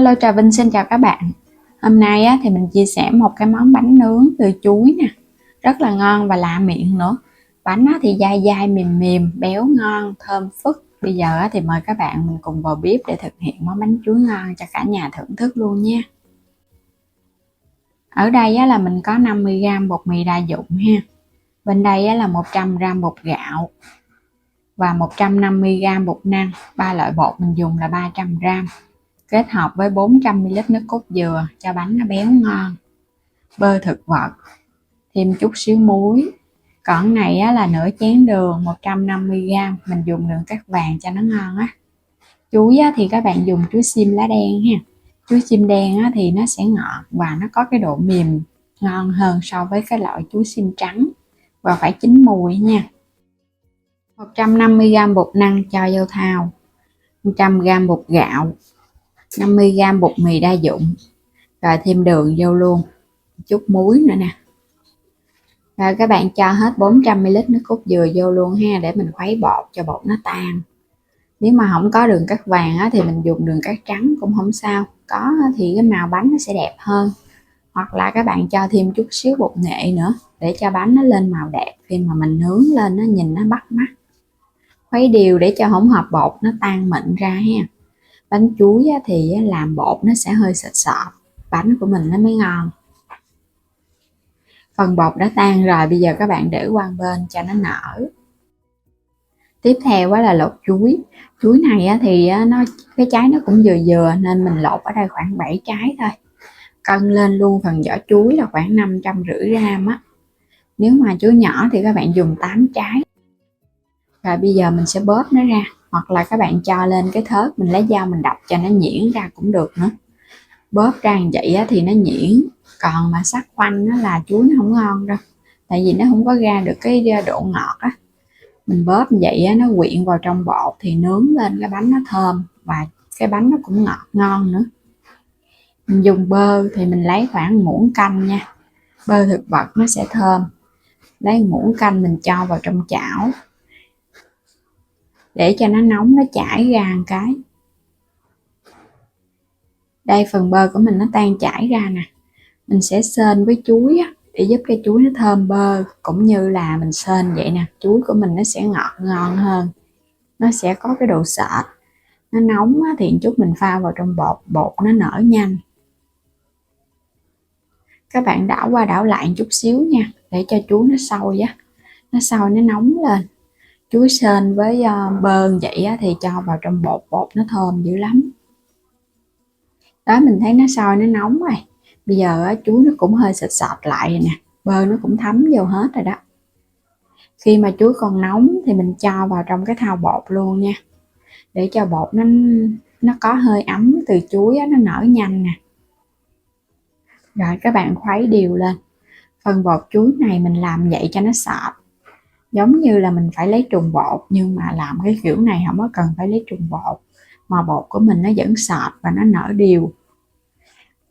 Hello, Trà Vinh xin chào các bạn. Hôm nay thì mình chia sẻ một cái món bánh nướng từ chuối nè, rất là ngon và lạ miệng nữa. Bánh thì dai dai mềm mềm, béo ngon, thơm phức. Bây giờ thì mời các bạn mình cùng vào bếp để thực hiện món bánh chuối ngon cho cả nhà thưởng thức luôn nha. Ở đây là mình có 50g bột mì đa dụng ha. Bên đây là 100g bột gạo và 150g bột năng. Ba loại bột mình dùng là 300g. Kết hợp với 400ml nước cốt dừa cho bánh nó béo ngon. Bơ thực vật, thêm chút xíu muối. Còn này là nửa chén đường 150g, mình dùng đường cát vàng cho nó ngon á. Chuối thì các bạn dùng chuối xiêm lá đen ha. Chuối xiêm đen thì nó sẽ ngọt và nó có cái độ mềm ngon hơn so với cái loại chuối xiêm trắng, và phải chín mùi nha. 150g bột năng cho vô thau, 100g bột gạo, 50g bột mì đa dụng, rồi thêm đường vô luôn, chút muối nữa nè. Rồi các bạn cho hết 400ml nước cốt dừa vô luôn ha, để mình khuấy bột cho bột nó tan. Nếu mà không có đường cát vàng thì mình dùng đường cát trắng cũng không sao, có thì cái màu bánh nó sẽ đẹp hơn. Hoặc là các bạn cho thêm chút xíu bột nghệ nữa để cho bánh nó lên màu đẹp khi mà mình nướng lên, nó nhìn nó bắt mắt. Khuấy đều để cho hỗn hợp bột nó tan mịn ra ha. Bánh chuối thì làm bột nó sẽ hơi sệt sọt, bánh của mình nó mới ngon. Phần bột đã tan rồi, bây giờ các bạn để qua bên cho nó nở. Tiếp theo là lột chuối. Chuối này thì cái trái nó cũng vừa vừa nên mình lột ở đây khoảng 7 trái thôi. Cân lên luôn phần vỏ chuối là khoảng 550g á. Nếu mà chuối nhỏ thì các bạn dùng 8 trái. Rồi bây giờ mình sẽ bóp nó ra, hoặc là các bạn cho lên cái thớt, mình lấy dao mình đập cho nó nhuyễn ra cũng được nữa. Bóp ra như vậy thì nó nhuyễn, còn mà sắc khoanh là chuối nó không ngon đâu, tại vì nó không có ra được cái độ ngọt á. Mình bóp như vậy nó quyện vào trong bột thì nướng lên cái bánh nó thơm, và cái bánh nó cũng ngọt ngon nữa. Mình dùng bơ thì mình lấy khoảng muỗng canh nha, bơ thực vật nó sẽ thơm. Lấy muỗng canh mình cho vào trong chảo để cho nó nóng, nó chảy ra một cái. Đây, phần bơ của mình nó tan chảy ra nè. Mình sẽ sên với chuối để giúp cái chuối nó thơm bơ, cũng như là mình sên vậy nè, chuối của mình nó sẽ ngọt ngon hơn, nó sẽ có cái độ sệt. Nó nóng thì chút mình pha vào trong bột, bột nó nở nhanh. Các bạn đảo qua đảo lại một chút xíu nha, để cho chuối nó sôi á, nó sôi nó nóng lên. Chuối sên với bơ vậy thì cho vào trong bột, bột nó thơm dữ lắm. Đó, mình thấy nó sôi nó nóng rồi. Bây giờ chuối nó cũng hơi sệt sệt lại rồi nè, bơ nó cũng thấm vô hết rồi đó. Khi mà chuối còn nóng thì mình cho vào trong cái thau bột luôn nha, để cho bột nó có hơi ấm từ chuối nó nở nhanh nè. Rồi các bạn khuấy đều lên. Phần bột chuối này mình làm vậy cho nó sệt, giống như là mình phải lấy trùng bột, nhưng mà làm cái kiểu này không có cần phải lấy trùng bột, mà bột của mình nó vẫn sệt và nó nở đều.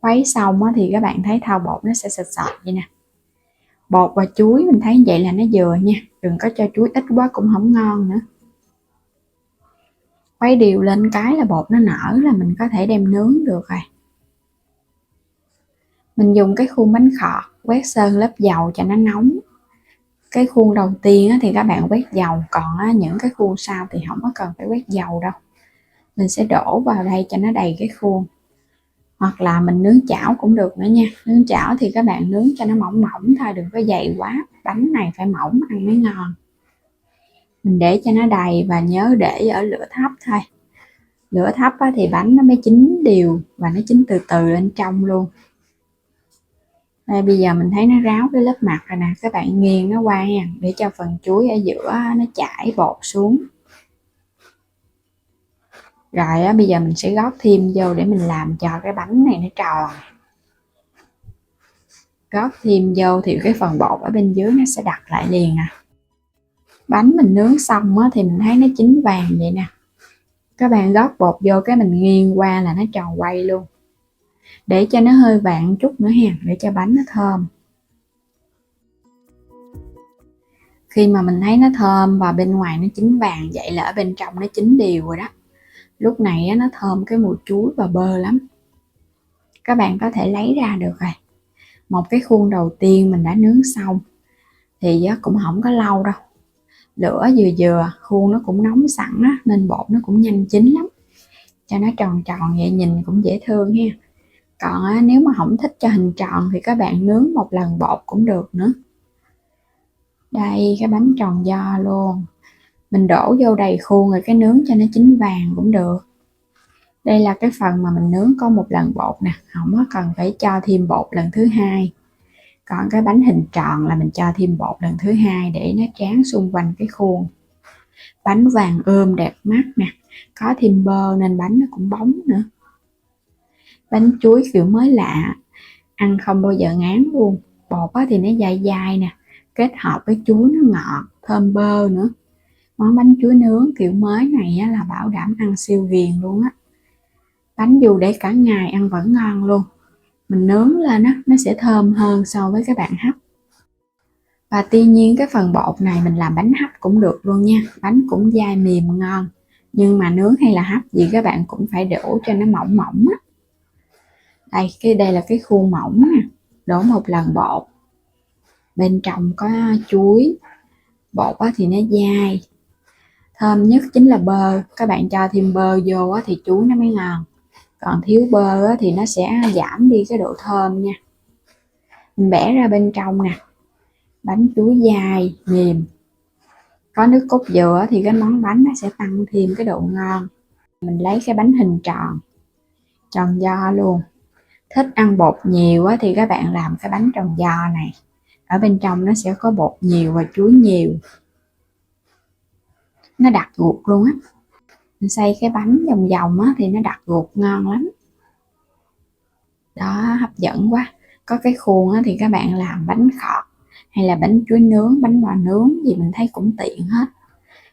Khuấy xong thì các bạn thấy thau bột nó sẽ sệt sệt vậy nè. Bột và chuối mình thấy vậy là nó vừa nha, đừng có cho chuối ít quá cũng không ngon nữa. Khuấy đều lên cái là bột nó nở là mình có thể đem nướng được rồi. Mình dùng cái khuôn bánh khọt quét sơn lớp dầu cho nó nóng. Cái khuôn đầu tiên thì các bạn quét dầu, còn những cái khuôn sau thì không có cần phải quét dầu đâu. Mình sẽ đổ vào đây cho nó đầy cái khuôn. Hoặc là mình nướng chảo cũng được nữa nha. Nướng chảo thì các bạn nướng cho nó mỏng mỏng thôi, đừng có dày quá. Bánh này phải mỏng ăn mới ngon. Mình để cho nó đầy và nhớ để ở lửa thấp thôi. Lửa thấp thì bánh nó mới chín đều và nó chín từ từ lên trong luôn. Đây, bây giờ mình thấy nó ráo cái lớp mặt rồi nè, các bạn nghiêng nó qua nha, để cho phần chuối ở giữa nó chảy bột xuống. Rồi bây giờ mình sẽ gót thêm vô để mình làm cho cái bánh này nó tròn. Gót thêm vô thì cái phần bột ở bên dưới nó sẽ đặt lại liền à. Bánh mình nướng xong thì mình thấy nó chín vàng vậy nè. Các bạn gót bột vô cái mình nghiêng qua là nó tròn quay luôn. Để cho nó hơi vàng chút nữa ha, để cho bánh nó thơm. Khi mà mình thấy nó thơm và bên ngoài nó chín vàng vậy là ở bên trong nó chín đều rồi đó. Lúc này nó thơm cái mùi chuối và bơ lắm. Các bạn có thể lấy ra được rồi. Một cái khuôn đầu tiên mình đã nướng xong thì cũng không có lâu đâu, lửa vừa vừa, khuôn nó cũng nóng sẵn á, nên bột nó cũng nhanh chín lắm, cho nó tròn tròn vậy nhìn cũng dễ thương ha. Còn nếu mà không thích cho hình tròn thì các bạn nướng một lần bột cũng được nữa. Đây, cái bánh tròn do luôn, mình đổ vô đầy khuôn rồi cái nướng cho nó chín vàng cũng được. Đây là cái phần mà mình nướng có một lần bột nè, không có cần phải cho thêm bột lần thứ hai. Còn cái bánh hình tròn là mình cho thêm bột lần thứ hai để nó tráng xung quanh cái khuôn. Bánh vàng ươm đẹp mắt nè, có thêm bơ nên bánh nó cũng bóng nữa. Bánh chuối kiểu mới lạ, ăn không bao giờ ngán luôn. Bột thì nó dai dai nè, kết hợp với chuối nó ngọt, thơm bơ nữa. Món bánh chuối nướng kiểu mới này là bảo đảm ăn siêu viền luôn á. Bánh dù để cả ngày ăn vẫn ngon luôn. Mình nướng lên nó sẽ thơm hơn so với cái bạn hấp. Và tuy nhiên cái phần bột này mình làm bánh hấp cũng được luôn nha, bánh cũng dai mềm ngon. Nhưng mà nướng hay là hấp gì các bạn cũng phải đổ cho nó mỏng mỏng á. Đây là cái khuôn mỏng nè, đổ một lần bột. Bên trong có chuối, bột thì nó dai. Thơm nhất chính là bơ, các bạn cho thêm bơ vô thì chuối nó mới ngon. Còn thiếu bơ thì nó sẽ giảm đi cái độ thơm nha. Mình bẻ ra bên trong nè, bánh chuối dai, mềm. Có nước cốt dừa thì cái món bánh nó sẽ tăng thêm cái độ ngon. Mình lấy cái bánh hình tròn, tròn do luôn. Thích ăn bột nhiều thì các bạn làm cái bánh tròn do này. Ở bên trong nó sẽ có bột nhiều và chuối nhiều. Nó đặc ruột luôn á. Mình xay cái bánh vòng vòng thì nó đặc ruột ngon lắm. Đó, hấp dẫn quá. Có cái khuôn thì các bạn làm bánh khọt hay là bánh chuối nướng, bánh bò nướng gì mình thấy cũng tiện hết.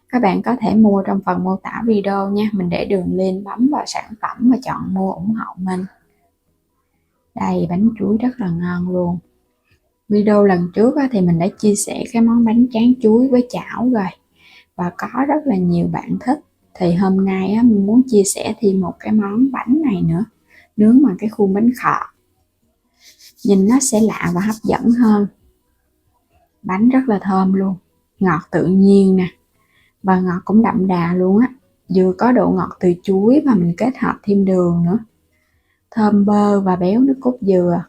Các bạn có thể mua trong phần mô tả video nha, mình để đường link, bấm vào sản phẩm và chọn mua ủng hộ mình. Đây, bánh chuối rất là ngon luôn. Video lần trước thì mình đã chia sẻ cái món bánh tráng chuối với chảo rồi và có rất là nhiều bạn thích. Thì hôm nay mình muốn chia sẻ thêm một cái món bánh này nữa, nướng bằng cái khuôn bánh khọt. Nhìn nó sẽ lạ và hấp dẫn hơn. Bánh rất là thơm luôn, ngọt tự nhiên nè, và ngọt cũng đậm đà luôn á. Vừa có độ ngọt từ chuối và mình kết hợp thêm đường nữa. Thơm bơ và béo nước cốt dừa.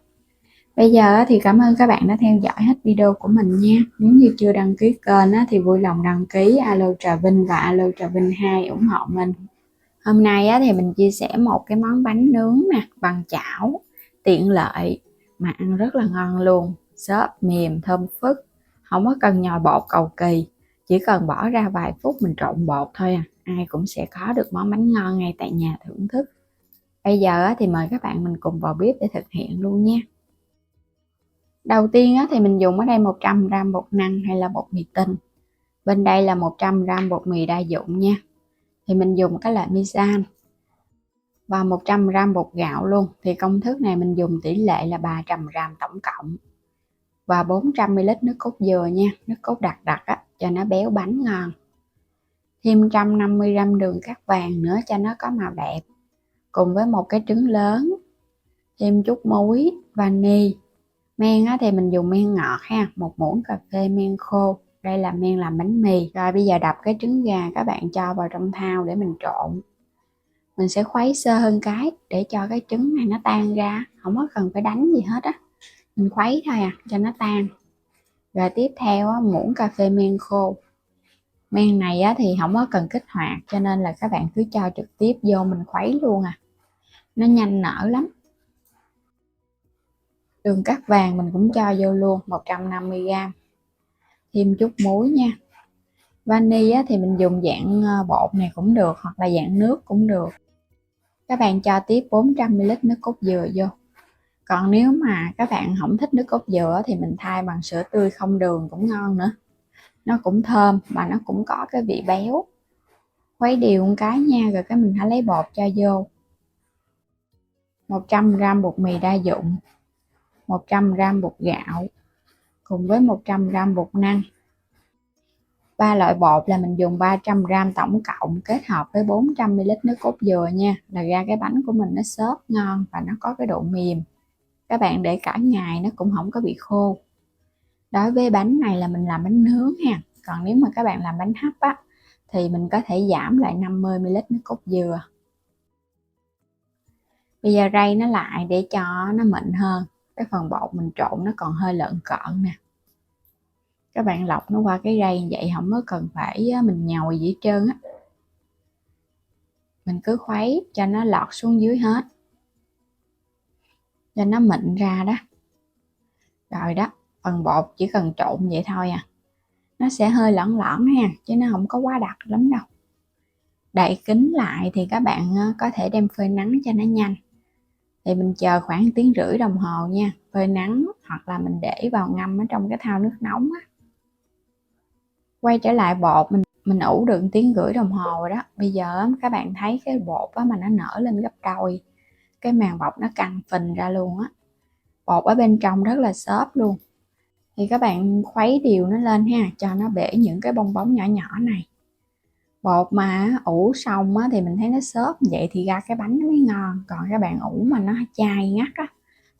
Bây giờ thì cảm ơn các bạn đã theo dõi hết video của mình nha. Nếu như chưa đăng ký kênh thì vui lòng đăng ký, alo Trà Vinh và alo Trà Vinh 2 ủng hộ mình. Hôm nay thì mình chia sẻ một cái món bánh nướng nè, bằng chảo, tiện lợi mà ăn rất là ngon luôn. Xốp mềm thơm phức, không có cần nhồi bột cầu kỳ, chỉ cần bỏ ra vài phút mình trộn bột thôi ai cũng sẽ có được món bánh ngon ngay tại nhà thưởng thức. Bây giờ thì mời các bạn mình cùng vào bếp để thực hiện luôn nha. Đầu tiên thì mình dùng ở đây 100g bột năng hay là bột mì tinh. Bên đây là 100g bột mì đa dụng nha. Thì mình dùng cái loại Misan. Và 100g bột gạo luôn. Thì công thức này mình dùng tỷ lệ là 300g tổng cộng. Và 400ml nước cốt dừa nha. Nước cốt đặc cho nó béo bánh ngon. Thêm 150g đường cát vàng nữa cho nó có màu đẹp. Cùng với một cái trứng lớn. Thêm chút muối, vani. Men thì mình dùng men ngọt ha, 1 muỗng cà phê men khô. Đây là men làm bánh mì. Rồi bây giờ đập cái trứng gà các bạn cho vào trong thau để mình trộn. Mình sẽ khuấy sơ hơn cái để cho cái trứng này nó tan ra, không có cần phải đánh gì hết Mình khuấy thôi cho nó tan. Rồi tiếp theo muỗng cà phê men khô. Men này thì không có cần kích hoạt cho nên là các bạn cứ cho trực tiếp vô mình khuấy luôn Nó nhanh nở lắm. Đường cát vàng mình cũng cho vô luôn 150g. Thêm chút muối nha. Vani thì mình dùng dạng bột này cũng được hoặc là dạng nước cũng được. Các bạn cho tiếp 400ml nước cốt dừa vô. Còn nếu mà các bạn không thích nước cốt dừa thì mình thay bằng sữa tươi không đường cũng ngon nữa. Nó cũng thơm mà nó cũng có cái vị béo. Khuấy đều một cái nha, rồi cái mình hãy lấy bột cho vô. 100g bột mì đa dụng, 100g bột gạo cùng với 100g bột năng. Ba loại bột là mình dùng 300g tổng cộng kết hợp với 400ml nước cốt dừa nha, là ra cái bánh của mình nó xốp ngon và nó có cái độ mềm. Các bạn để cả ngày nó cũng không có bị khô. Đối với bánh này là mình làm bánh nướng ha, còn nếu mà các bạn làm bánh hấp á thì mình có thể giảm lại 50ml nước cốt dừa. Bây giờ rây nó lại để cho nó mịn hơn, cái phần bột mình trộn nó còn hơi lợn cợn nè. Các bạn lọc nó qua cái rây vậy, không có cần phải mình nhồi gì hết trơn á. Mình cứ khuấy cho nó lọt xuống dưới hết, cho nó mịn ra đó. Rồi đó, phần bột chỉ cần trộn vậy thôi à. Nó sẽ hơi lỏng lỏng ha, chứ nó không có quá đặc lắm đâu. Đậy kín lại thì các bạn có thể đem phơi nắng cho nó nhanh. Thì mình chờ khoảng 1,5 tiếng đồng hồ nha, phơi nắng hoặc là mình để vào ngâm ở trong cái thau nước nóng á. Quay trở lại bột, mình ủ được 1,5 tiếng đồng hồ rồi đó. Bây giờ các bạn thấy cái bột á mà nó nở lên gấp đôi, cái màng bọc nó căng phình ra luôn á. Bột ở bên trong rất là xốp luôn. Thì các bạn khuấy đều nó lên ha, cho nó bể những cái bong bóng nhỏ nhỏ này. Bột mà ủ xong á thì mình thấy nó xốp vậy thì ra cái bánh nó mới ngon. Còn các bạn ủ mà nó chai ngắt á,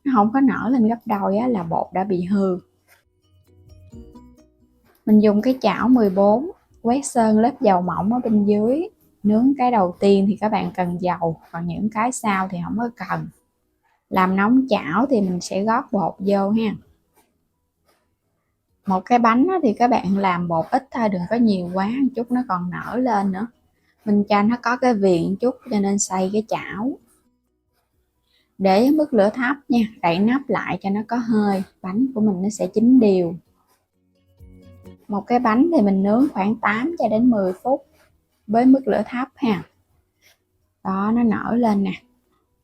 nó không có nở lên gấp đôi á là bột đã bị hư. Mình dùng cái chảo 14 quét sơn lớp dầu mỏng ở bên dưới. Nướng cái đầu tiên thì các bạn cần dầu, còn những cái sau thì không có cần. Làm nóng chảo thì mình sẽ gót bột vô ha. Một cái bánh thì các bạn làm bột ít thôi, đừng có nhiều quá, một chút nó còn nở lên nữa. Mình cho nó có cái viền chút cho nên xay cái chảo. Để mức lửa thấp nha, đậy nắp lại cho nó có hơi, bánh của mình nó sẽ chín đều. Một cái bánh thì mình nướng khoảng 8 cho đến 10 phút với mức lửa thấp ha. Đó, nó nở lên nè,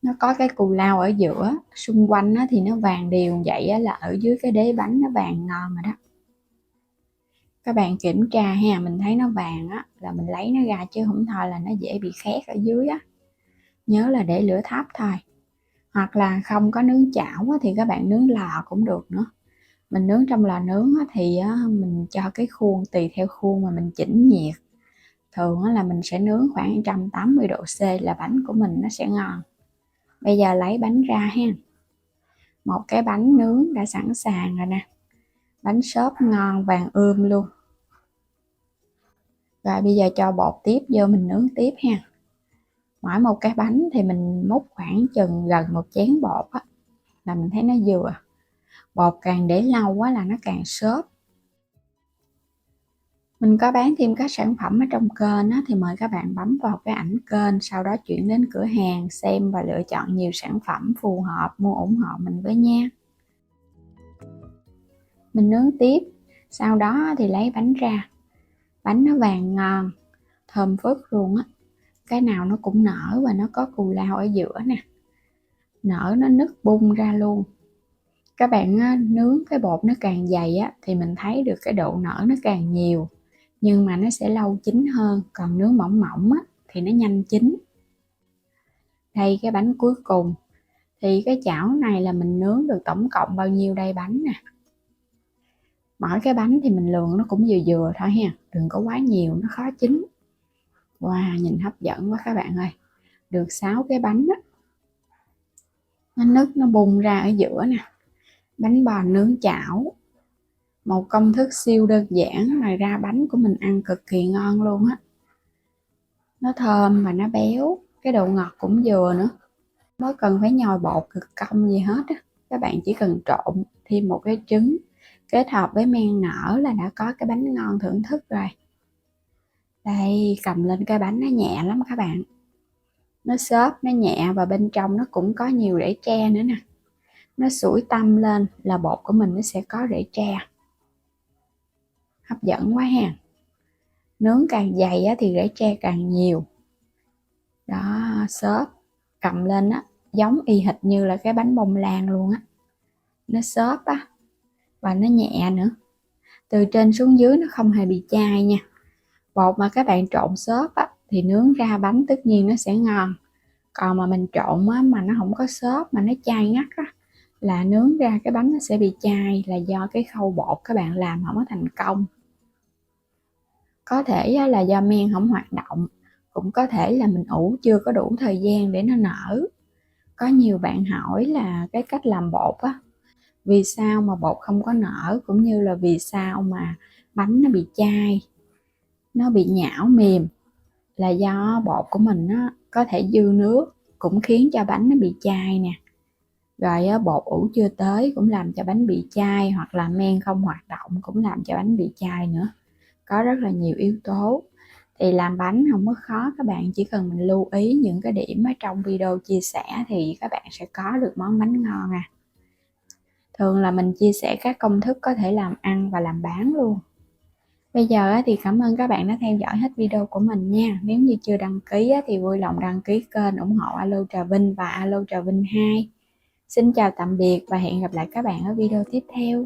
nó có cái cù lao ở giữa, xung quanh thì nó vàng đều vậy là ở dưới cái đế bánh nó vàng ngon rồi đó. Các bạn kiểm tra ha, mình thấy nó vàng á là mình lấy nó ra, chứ không thôi là nó dễ bị khét ở dưới á. Nhớ là để lửa thấp thôi. Hoặc là không có nướng chảo thì các bạn nướng lò cũng được nữa. Mình nướng trong lò nướng thì mình cho cái khuôn tùy theo khuôn mà mình chỉnh nhiệt. Thường là mình sẽ nướng khoảng 180 độ C là bánh của mình nó sẽ ngon. Bây giờ lấy bánh ra ha. Một cái bánh nướng đã sẵn sàng rồi nè. Bánh xốp ngon vàng ươm luôn. Rồi bây giờ cho bột tiếp vô mình nướng tiếp ha. Mỗi một cái bánh thì mình múc khoảng chừng gần 1 chén bột á, là mình thấy nó vừa. Bột càng để lâu quá là nó càng xốp. Mình có bán thêm các sản phẩm ở trong kênh á, thì mời các bạn bấm vào cái ảnh kênh, sau đó chuyển đến cửa hàng xem và lựa chọn nhiều sản phẩm phù hợp, mua ủng hộ mình với nha. Mình nướng tiếp, sau đó thì lấy bánh ra. Bánh nó vàng ngon, thơm phức luôn á. Cái nào nó cũng nở và nó có cù lao ở giữa nè. Nở nó nứt bung ra luôn. Các bạn nướng cái bột nó càng dày á thì mình thấy được cái độ nở nó càng nhiều, nhưng mà nó sẽ lâu chín hơn. Còn nướng mỏng mỏng á thì nó nhanh chín. Đây cái bánh cuối cùng. Thì cái chảo này là mình nướng được tổng cộng bao nhiêu đây bánh nè. Mỗi cái bánh thì mình lường nó cũng vừa vừa thôi ha, đừng có quá nhiều nó khó chín. Wow, nhìn hấp dẫn quá các bạn ơi. Được 6 cái bánh á. Nó nứt nó bung ra ở giữa nè. Bánh bò nướng chảo, một công thức siêu đơn giản mà ra bánh của mình ăn cực kỳ ngon luôn á. Nó thơm và nó béo, cái độ ngọt cũng vừa nữa. Mới cần phải nhồi bột cực công gì hết á. Các bạn chỉ cần trộn thêm một cái trứng kết hợp với men nở là đã có cái bánh ngon thưởng thức rồi. Đây, cầm lên cái bánh nó nhẹ lắm các bạn. Nó xốp, nó nhẹ và bên trong nó cũng có nhiều rễ tre nữa nè. Nó sủi tăm lên là bột của mình nó sẽ có rễ tre. Hấp dẫn quá ha. Nướng càng dày thì rễ tre càng nhiều. Đó, xốp, cầm lên á giống y hệt như là cái bánh bông lan luôn á. Nó xốp á và nó nhẹ nữa. Từ trên xuống dưới nó không hề bị chai nha. Bột mà các bạn trộn xốp á thì nướng ra bánh tất nhiên nó sẽ ngon. Còn mà mình trộn á mà nó không có xốp mà nó chai ngắt á là nướng ra cái bánh nó sẽ bị chai, là do cái khâu bột các bạn làm không có thành công. Có thể là do men không hoạt động, cũng có thể là mình ủ chưa có đủ thời gian để nó nở. Có nhiều bạn hỏi là cái cách làm bột á, vì sao mà bột không có nở, cũng như là vì sao mà bánh nó bị chai, nó bị nhão mềm, là do bột của mình nó có thể dư nước cũng khiến cho bánh nó bị chai nè. Rồi bột ủ chưa tới cũng làm cho bánh bị chai, hoặc là men không hoạt động cũng làm cho bánh bị chai nữa. Có rất là nhiều yếu tố. Thì làm bánh không có khó, các bạn chỉ cần mình lưu ý những cái điểm ở trong video chia sẻ thì các bạn sẽ có được món bánh ngon à. Thường là mình chia sẻ các công thức có thể làm ăn và làm bán luôn. Bây giờ thì cảm ơn các bạn đã theo dõi hết video của mình nha. Nếu như chưa đăng ký thì vui lòng đăng ký kênh ủng hộ Alo Trà Vinh và Alo Trà Vinh 2. Xin chào tạm biệt và hẹn gặp lại các bạn ở video tiếp theo.